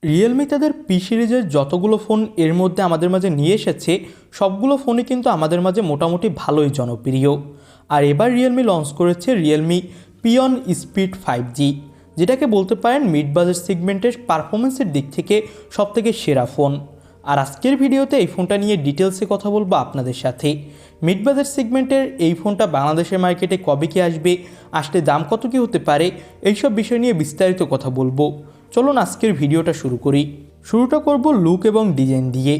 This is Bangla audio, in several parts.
রিয়েলমি তাদের পি সিরিজের যতগুলো ফোন এর মধ্যে আমাদের মাঝে নিয়ে এসেছে সবগুলো ফোনই কিন্তু আমাদের মাঝে মোটামুটি ভালোই জনপ্রিয়। আর এবার রিয়েলমি লঞ্চ করেছে রিয়েলমি পিয়ন স্পিড 5G, যেটাকে বলতে পারেন মিড বাজেট সেগমেন্টের পারফরমেন্সের দিক থেকে সবথেকে সেরা ফোন। আর আজকের ভিডিওতে এই ফোনটা নিয়ে ডিটেলসে কথা বলবো আপনাদের সাথে। মিড বাজেট সেগমেন্টের এই ফোনটা বাংলাদেশের মার্কেটে কবে কি আসবে, আসলে দাম কত কি হতে পারে, এইসব বিষয় নিয়ে বিস্তারিত কথা বলবো। চলুন আজকের ভিডিওটা শুরু করি। শুরুটা করব লুক এবং ডিজাইন দিয়ে।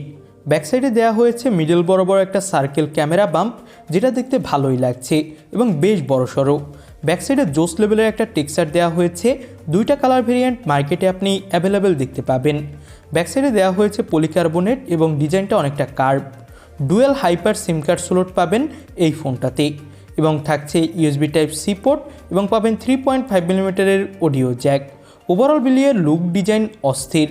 ব্যাক সাইডে দেওয়া হয়েছে মিডল বরাবর একটা সার্কেল ক্যামেরা বাম্প, যেটা দেখতে ভালোই লাগছে এবং বেশ বড়সড়। ব্যাক সাইডে জোস লেভেলের একটা টেক্সচার দেওয়া হয়েছে। দুইটা কালার ভেরিয়েন্ট মার্কেটে আপনি অ্যাভেলেবেল দেখতে পাবেন। ব্যাক সাইডে দেওয়া হয়েছে পলিকার্বনেট এবং ডিজাইনটা অনেকটা কার্ভ। ডুয়েল হাইপার সিম কার্ড স্লট পাবেন এই ফোনটাতে এবং থাকছে ইউএসবি টাইপ সি পোর্ট এবং পাবেন 3.5 মিলিমিটারের অডিও জ্যাক। ওভারঅল মিলিয়ে লুক ডিজাইন অস্থির।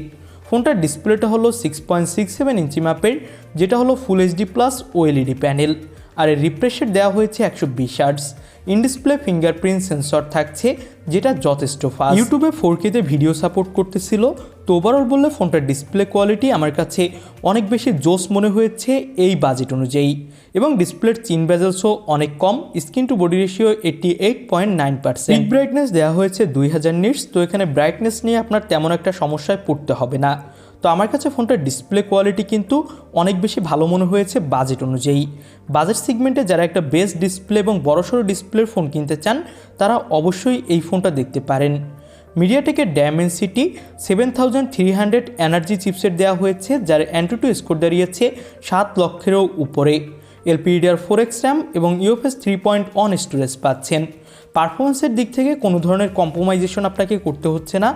ফোনটার ডিসপ্লেটা হলো 6.67 ইঞ্চি মাপের, যেটা হলো full HD plus OLED panel. আর এর রিফ্রেশ রেট দেওয়া হয়েছে 120 hertz. In display fingerprint sensor থাকছে, যেটা যথেষ্ট ফাস্ট। ইউটিউবে 4K তে ভিডিও সাপোর্ট করতেছিল। তো ওভারঅল বললে ফোনটার ডিসপ্লে কোয়ালিটি আমার কাছে অনেক বেশি জোস মনে হয়েছে এই বাজেট অনুযায়ী। এবং ডিসপ্লের চিন বেজেলসও অনেক কম। Screen to body ratio 88.9%। Peak brightness দেওয়া হয়েছে 2000 নিটস। তো এখানে ব্রাইটনেস নিয়ে আপনার তেমন একটা সমস্যায় পড়তে হবে না। তো আমার কাছে ফোনটার ডিসপ্লে কোয়ালিটি কিন্তু অনেক বেশি ভালো মনে হয়েছে বাজেট অনুযায়ী। বাজেট সেগমেন্টে যারা একটা বেস্ট ডিসপ্লে এবং বড়সড় ডিসপ্লের ফোন কিনতে চান, তারা অবশ্যই এই ফোনটা দেখতে পারেন। মিডিয়াটেকের ডায়মেনসিটি 7300 এনার্জি চিপসেট দেওয়া হয়েছে, যার অ্যান্টুটু স্কোর দাঁড়িয়েছে 7 লক্ষেরও উপরে। LPDDR4X র্যাম এবং UFS 3.1 স্টোরেজ পাচ্ছেন। পারফরমেন্সের দিক থেকে কোনো ধরনের কম্প্রোমাইজেশন আপনাকে করতে হচ্ছে না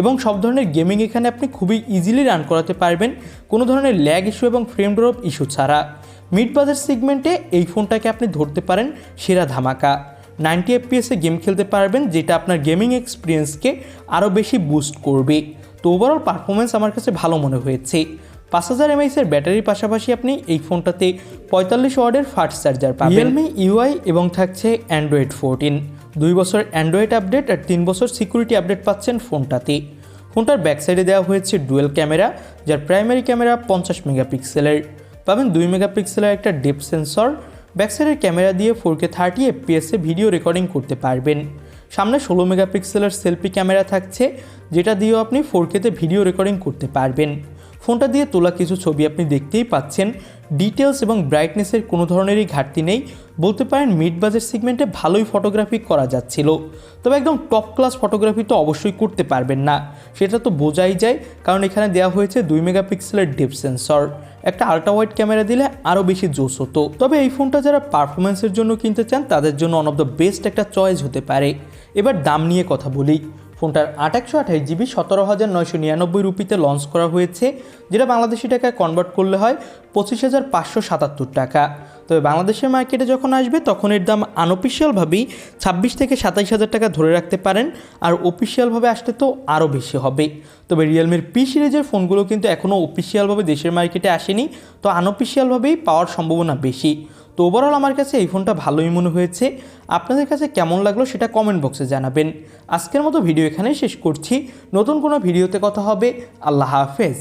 এবং সব ধরনের গেমিং এখানে আপনি খুবই ইজিলি রান করাতে পারবেন, কোনো ধরনের ল্যাগ ইস্যু এবং ফ্রেম ড্রপ ইস্যু ছাড়া। মিড বাজেট সেগমেন্টে এই ফোনটাকে আপনি ধরতে পারেন সেরা ধামাকা। 90 FPS গেম খেলতে পারবেন, যেটা আপনার গেমিং এক্সপিরিয়েন্সকে আরও বেশি বুস্ট করবে। তো ওভারঅল পারফরমেন্স আমার কাছে ভালো মনে হয়েছে। 5000 mAh ব্যাটারির পাশাপাশি আপনি এই ফোনটাতে 45 ওয়াটের ফাস্ট চার্জার পাবেন। রিয়েলমি ইউআই এবং থাকছে অ্যান্ড্রয়েড 14। 2 বছর অ্যান্ড্রয়েড আপডেট আর 3 বছর সিকিউরিটি আপডেট পাচ্ছেন ফোনটাতে। ফোনটার ব্যাক সাইডে দেওয়া হয়েছে ডুয়েল ক্যামেরা, যার প্রাইমারি ক্যামেরা 50 মেগাপিক্সেলের। পাবেন 2 মেগাপিক্সেলের একটা ডেপথ সেন্সর। ব্যাক সাইডের ক্যামেরা দিয়ে 4K 30 FPS ভিডিও রেকর্ডিং করতে পারবেন। সামনে 16 মেগাপিক্সেলের সেলফি ক্যামেরা থাকছে, যেটা দিয়েও আপনি 4K তে ভিডিও রেকর্ডিং করতে পারবেন। ফোনটা দিয়ে তোলা কিছু ছবি আপনি দেখতেই পাচ্ছেন। ডিটেলস এবং ব্রাইটনেসের কোনো ধরনেরই ঘাটতি নেই। বলতে পারেন মিড বাজেট সেগমেন্টে ভালোই ফটোগ্রাফি করা যাচ্ছিল। তবে একদম টপ ক্লাস ফটোগ্রাফি তো অবশ্যই করতে পারবেন না, সেটা তো বোঝাই যায়, কারণ এখানে দেওয়া হয়েছে 2 মেগাপিক্সেলের ডেপথ সেন্সর। একটা আল্ট্রা ওয়াইড ক্যামেরা দিলে আরও বেশি জোস হতো। তবে এই ফোনটা যারা পারফরমেন্সের জন্য কিনতে চান, তাদের জন্য ওয়ান অফ দ্য বেস্ট একটা চয়েস হতে পারে। এবার দাম নিয়ে কথা বলি। ফোনটার 828GB 17,999 রুপিতে লঞ্চ করা হয়েছে, যেটা বাংলাদেশি টাকায় কনভার্ট করলে হয় 25,577 টাকা। তবে বাংলাদেশের মার্কেটে যখন আসবে তখন এর দাম আনঅফিসিয়ালভাবেই 26 থেকে 27,000 টাকা ধরে রাখতে পারেন, আর অফিসিয়ালভাবে আসলে তো আরও বেশি হবে। তবে রিয়েলমির পি সিরিজের ফোনগুলো কিন্তু এখনও অফিসিয়ালভাবে দেশের মার্কেটে আসেনি, তো আনঅফিসিয়ালভাবেই পাওয়ার সম্ভাবনা বেশি। তো ওভারঅল আমার কাছে এই ফোনটা ভালোই মনে হয়েছে। আপনাদের কাছে কেমন লাগলো সেটা কমেন্ট বক্সে জানাবেন। আজকের মতো ভিডিও এখানেই শেষ করছি। নতুন কোনো ভিডিওতে কথা হবে। আল্লাহ হাফেজ।